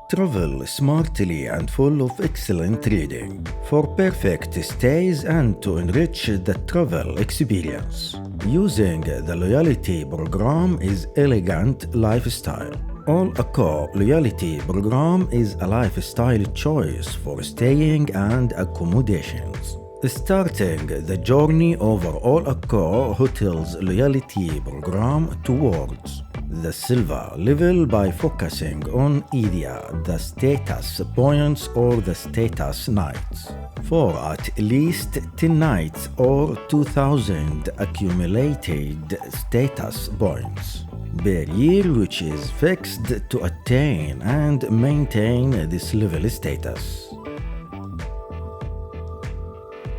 Travel smartly and full of excellent reading for perfect stays and to enrich the travel experience. Using the loyalty program is elegant lifestyle. ALL Accor loyalty program is a lifestyle choice for staying and accommodations. Starting the journey over ALL Accor Hotels loyalty program towards the silver level by focusing on either the status points or the status nights for at least 10 nights or 2,000 accumulated status points per year, which is fixed to attain and maintain this level status.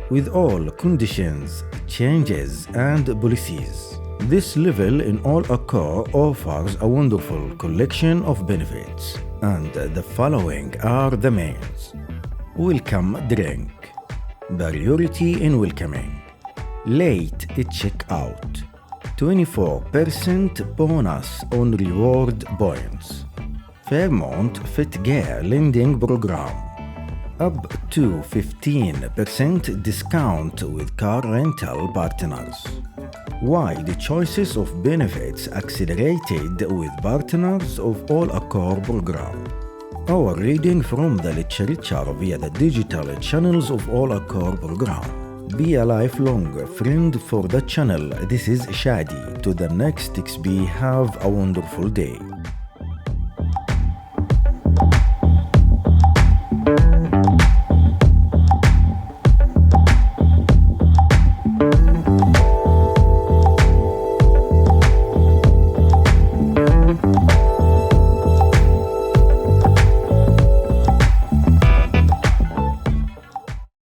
With all conditions, changes and policies, this level in ALL Accor offers a wonderful collection of benefits, and the following are the mains. Welcome drink, priority in welcoming, late check-out, 24% bonus on reward points, Fairmont Fit Gear lending program, up to 15% discount with car rental partners. Wide choices of benefits accelerated with partners of ALL Accor program. Our reading from the literature via the digital channels of ALL Accor program. Be a lifelong friend for the channel. This is Shadi. To the next XP, have a wonderful day.